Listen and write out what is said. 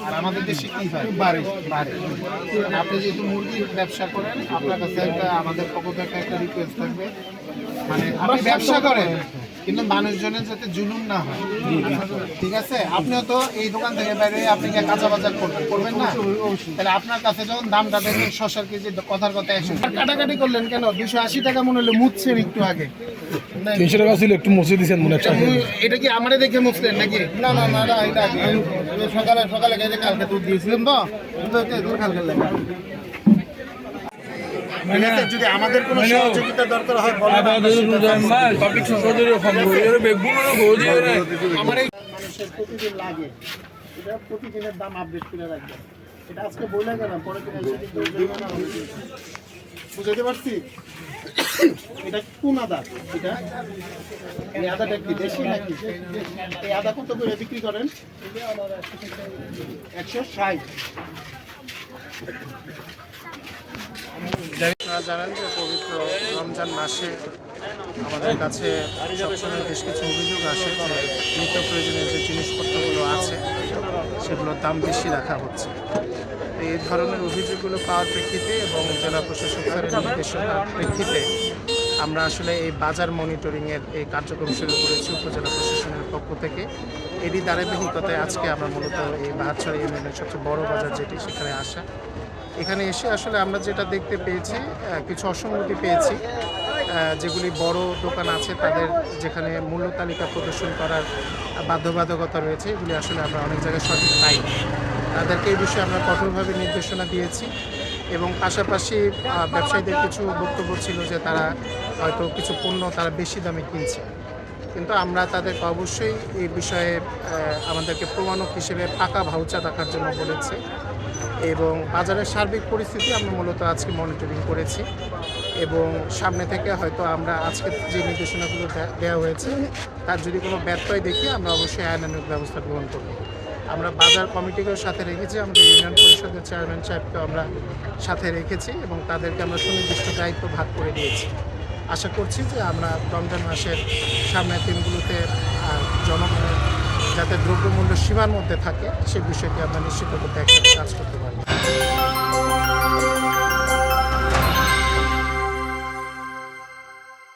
আর আমাদের দেশে কি হয় বাড়ে। আপনি যেহেতু মুরগির ব্যবসা করেন, আপনার কাছে একটা আমাদের পক্ষ থেকে একটা রিকোয়েস্ট থাকবে, মানে আপনি ব্যবসা করেন কিন্তু মানুষজনের যাতে জুলুম না হয়। ঠিক আছে, আপনিও তো এই দোকান থেকে বাইরে আপনি কি কাঁচা বাজার করবেন না? তাহলে আপনার কাছে যখন দামটা দেখবেন শসার কেজি কথার কথা 100 কাটাকাটি করলেন কেন? 280 টাকা মনে হলো মুছছেন একটু আগে, 300 টাকা ছিল একটু মুছে দিয়েছেন মনে হচ্ছে। এটা কি আমারে দেখে মুছলেন নাকি? না না না, এটা সকালে সকালে গেছে, কালকে দুধ দিয়েছিলাম তো দুধ কালকে লাগে। যদি আমাদের কোনো সহযোগিতা দরকার হয় আমার এই মানুষের প্রতিদিন লাগে, এটা প্রতিদিনের দাম আপডেট করে রাখবে। এটা আজকে বলে গেলাম, পরে কিনা বুঝাইতে পারছি। এটা কোন আদা? এটা এই আদাটা কি দেশি নাকি? এই আদা কত করে বিক্রি করেন? 160। আপনারা জানেন যে পবিত্র রমজান মাসে আমাদের কাছে সবসময় বেশ কিছু অভিযোগ আসে যে নিত্য প্রয়োজনীয় যে জিনিসপত্রগুলো আছে সেগুলোর দাম বেশি রাখা হচ্ছে। তো এই ধরনের অভিযোগগুলো পাওয়ার প্রেক্ষিতে এবং জেলা প্রশাসক স্যারের নির্দেশনার প্রেক্ষিতে আমরা আসলে এই বাজার মনিটরিংয়ের এই কার্যক্রম শুরু করেছি উপজেলা প্রশাসনের পক্ষ থেকে। এরই ধারাবাহিকতায় আজকে আমরা মূলত এই বাহারছড়া ইউনিয়নের সবচেয়ে বড় বাজার যেটি, সেখানে আসা। এখানে এসে আসলে আমরা যেটা দেখতে পেয়েছি, কিছু অসঙ্গতি পেয়েছি। যেগুলি বড় দোকান আছে তাদের যেখানে মূল্য তালিকা প্রদর্শন করার বাধ্যবাধকতা রয়েছে, এগুলি আসলে আমরা অনেক জায়গায় সঠিক পাই। তাদেরকে এই বিষয়ে আমরা কঠোরভাবে নির্দেশনা দিয়েছি এবং পাশাপাশি ব্যবসায়ীদের কিছু বক্তব্য ছিল যে তারা হয়তো কিছু পণ্য তারা বেশি দামে কিনছে, কিন্তু আমরা তাদেরকে অবশ্যই এই বিষয়ে আমাদেরকে প্রমাণক হিসেবে পাকা ভাউচার রাখার জন্য বলেছে এবং বাজারের সার্বিক পরিস্থিতি আমরা মূলত আজকে মনিটরিং করেছি এবং সামনে থেকে হয়তো আমরা আজকে যে নির্দেশনাগুলো দেওয়া হয়েছে তার যদি কোনো ব্যত্যয় দেখি আমরা অবশ্যই আইনানুগ ব্যবস্থা গ্রহণ করব। আমরা বাজার কমিটিকেও সাথে রেখেছি, আমাদের ইউনিয়ন পরিষদের চেয়ারম্যান সাহেবকেও আমরা সাথে রেখেছি এবং তাদেরকে আমরা সুনির্দিষ্ট দায়িত্ব ভাগ করে দিয়েছি। আশা করছি যে আমরা রমজান মাসের সামনের দিনগুলোতে জনগণের যাতে দ্রব্যমূল্য সীমার মধ্যে থাকে সে বিষয়টি আমরা নিশ্চিত করতে একসাথে কাজ করতে পারি।